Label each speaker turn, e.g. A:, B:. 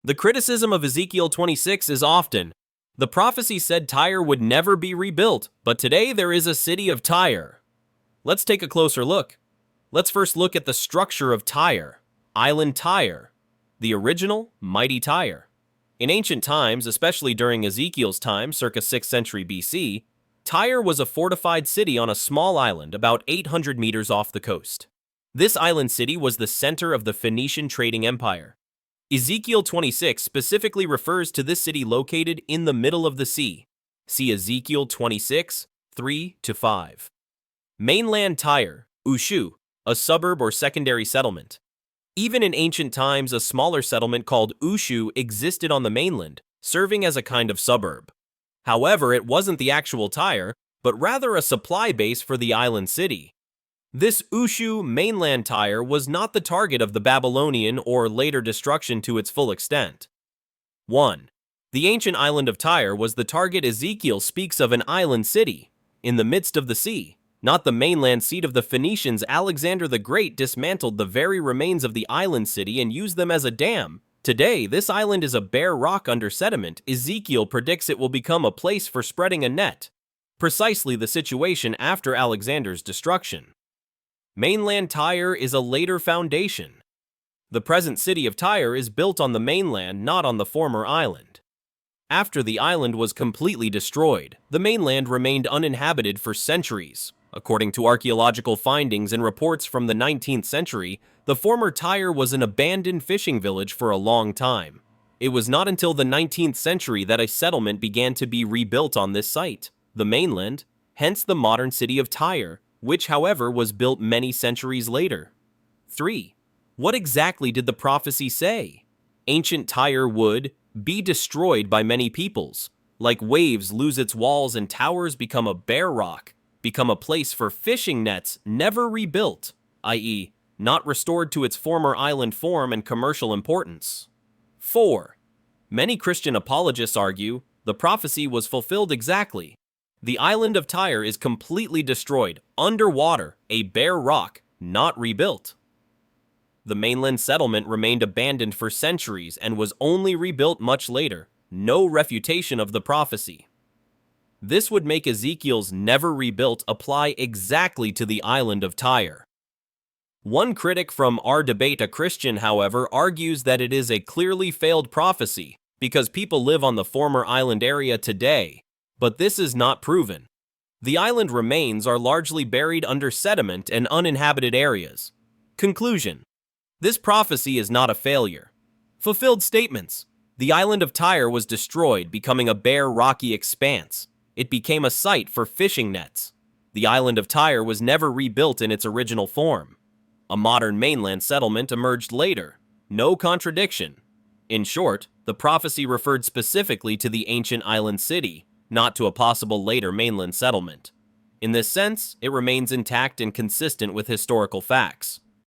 A: The criticism of Ezekiel 26 is often, the prophecy said Tyre would never be rebuilt, but today there is a city of Tyre. Let's take a closer look. Let's first look at the structure of Tyre. Island Tyre, the original mighty Tyre. In ancient times, especially during Ezekiel's time, circa 6th century BC, Tyre was a fortified city on a small island about 800 meters off the coast. This island city was the center of the Phoenician trading empire. Ezekiel 26 specifically refers to this city located in the middle of the sea. See Ezekiel 26, 3-5. Mainland Tyre, Ushu, a suburb or secondary settlement. Even in ancient times, a smaller settlement called Ushu existed on the mainland, serving as a kind of suburb. However, it wasn't the actual Tyre, but rather a supply base for the island city. This Ushu mainland Tyre was not the target of the Babylonian or later destruction to its full extent. 1. The ancient island of Tyre was the target. Ezekiel speaks of an island city, in the midst of the sea, not the mainland seat of the Phoenicians. Alexander the Great dismantled the very remains of the island city and used them as a dam. Today, this island is a bare rock under sediment. Ezekiel predicts it will become a place for spreading a net. Precisely the situation after Alexander's destruction. Mainland Tyre is a later foundation. The present city of Tyre is built on the mainland, not on the former island. After the island was completely destroyed, the mainland remained uninhabited for centuries. According to archaeological findings and reports from the 19th century, the former Tyre was an abandoned fishing village for a long time. It was not until the 19th century that a settlement began to be rebuilt on this site, the mainland, hence the modern city of Tyre, which, however, was built many centuries later. 3. What exactly did the prophecy say? Ancient Tyre would be destroyed by many peoples, like waves lose its walls and towers become a bare rock, become a place for fishing nets, never rebuilt, i.e., not restored to its former island form and commercial importance. 4. Many Christian apologists argue the prophecy was fulfilled exactly. The island of Tyre is completely destroyed, underwater, a bare rock, not rebuilt. The mainland settlement remained abandoned for centuries and was only rebuilt much later. No refutation of the prophecy. This would make Ezekiel's never rebuilt apply exactly to the island of Tyre. One critic from Our Debate, a Christian, however, argues that it is a clearly failed prophecy because people live on the former island area today, but this is not proven. The island remains are largely buried under sediment and uninhabited areas. Conclusion: this prophecy is not a failure. Fulfilled statements: the island of Tyre was destroyed, becoming a bare rocky expanse. It became a site for fishing nets. The island of Tyre was never rebuilt in its original form. A modern mainland settlement emerged later. No contradiction. In short, the prophecy referred specifically to the ancient island city, not to a possible later mainland settlement. In this sense, it remains intact and consistent with historical facts.